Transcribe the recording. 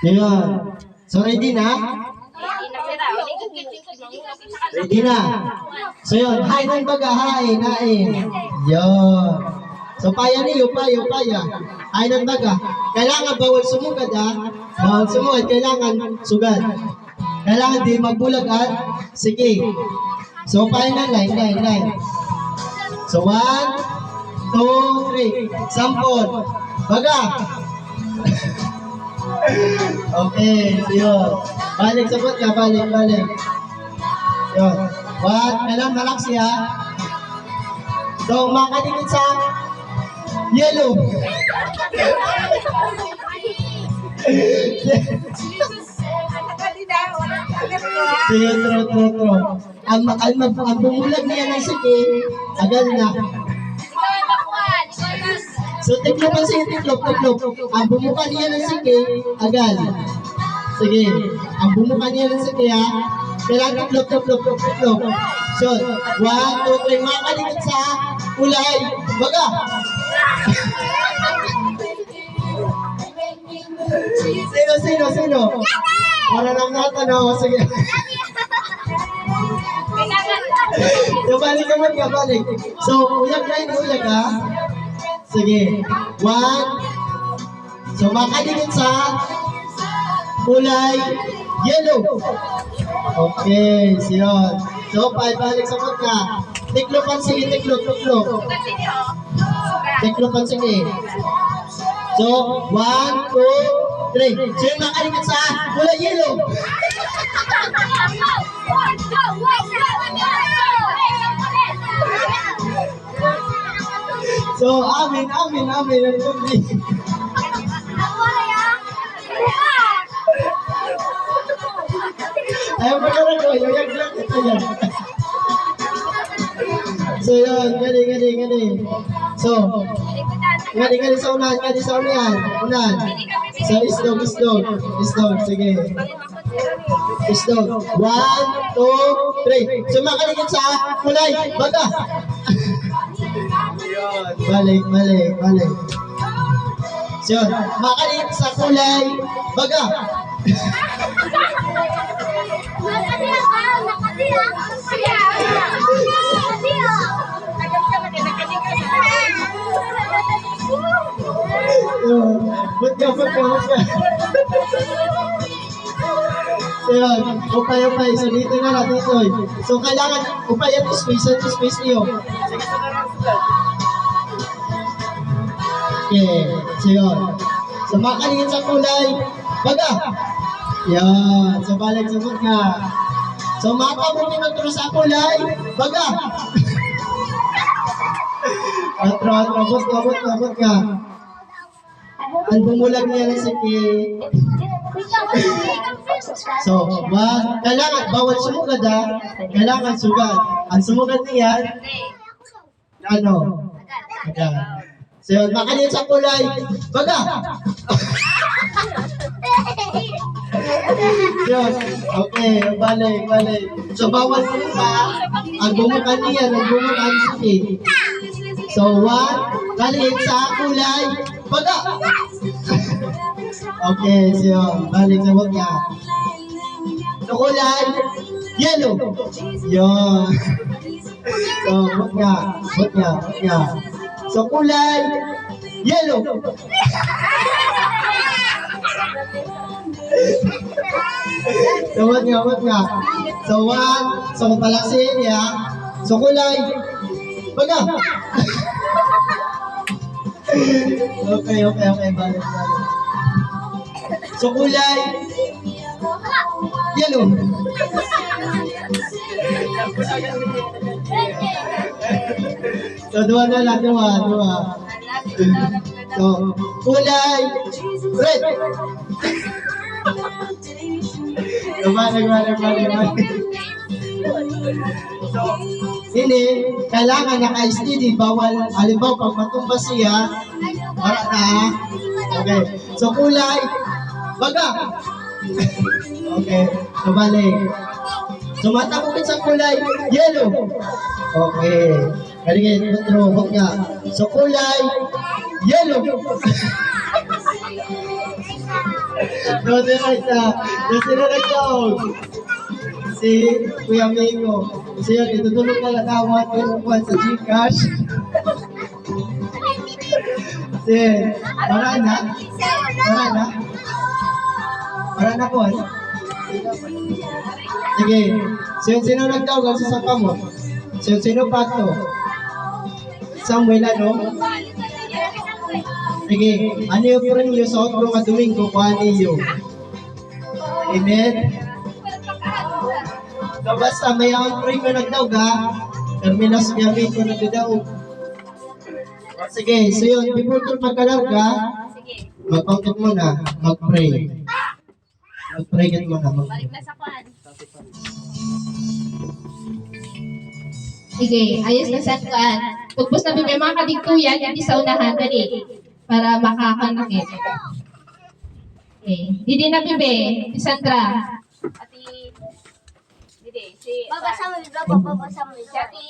Yun. So, ready na? Ready na. So, yun. Hain ang baga. Hain. Yun. So, paya niyo. Paya. Hain ang baga. Kailangan bawal sumugad, ha? Bawal sumugad. Kailangan sugad. Kailangan di magbulag, ha? Sige. So, paya na. Line. So, 1, 2, 3. Sampol. Baga. Okay, so yun. Balik, sabot ka, balik. Yun. Kailangan malaksi, ha? So, makadikit sa yellow. Sige, true. Ang bumulag niya ng sige, agad na. So, tiklopan siya, tiklop. Ang bumuka niya ng sige, agad. Sige. Ang bumuka niya ng sige, ha? Kailangan tiklop. So, 1, 2, 3. Makalikot sa kulay. Baga. Sino? Para lang natin, ha? Sige. So, balik. So, uyag, ha? Sige. 1. So, makadikit sa kulay yellow. Okay. So, yun. So, balik sa ka. Tiklopan sige. Tiklopan sige. So, 1, 2, 3. So, yung makadikit sa kulay yellow. So, amin. Ayaw magkaroon ko, yung ito yan. So, yun, gani. So, gani sa unahan. So, isdog, sige. Isdog. 1, 2, 3. So, makaligid sa kulay, baga. Balik. So, makaligid sa kulay, baga. Ba't ka. So yun, upay. So dito na natin ito. So kailangan upay at space niyo. Okay, so yun. So makaligid sa kulay, baga. Yan, so balik sa nga. So mata mo pinagturo sa kulay, baga. Abot ka. Ang bumulag niya na sige. So, kailangan, bawal sumugad, ha? Kailangan sugad. Ang sumugad niya, ano? Agad. So, yun, makalit sa kulay, baga. Yun, okay, balik. So, bawal sumugad. Ang bumukan niya, ang sige. So, 1, kalit sa kulay, baga. Okay, so yun, balik sa wag niya. So, kulay, yellow. Yun. So, wag niya. So, kulay, yellow. So, wag niya. So, 1, so, palaksin niya. So, kulay, baga. Okay, balik. So, kulay, yellow. So, dua na lang. So, kulay, red. So, balik. Hindi, kailangan naka-steady, bawal, halimbawa, pag matumba siya, para na, okay. So, kulay, baga. Okay, so balik. So, matapukit sa kulay, yellow. Okay. Galing, huwag niya. So, kulay, yellow. Sino nag-joke? Si Kuya Miko. Kasi yun, itutulog na lang ako at inukuhan sa Gcash. Kasi, para na? Para na po, Sige. Sino nag-tawag sa sapa mo? Sino pa to? Samuel, ano? Sige. Ano yung puro niyo sa otro nga Domingo kung ano niyo? Amen? So basta may ang pray mo nagdawag ha? Terminos gamit ko nagdawag. Sige. So yun, before ko magkalarga, mag-contact muna, mag-pray. Mag-pray ka muna. Balik na sa kwan. Sige, ayos na sa kuan. Pagpus na may mga kadigtuyan, hindi sa unahan, dali. Para makakanakit. Okay. Didi na bibe, si Sandra. Ati, didi, si... Babasa mo, babasa mo. Si Ati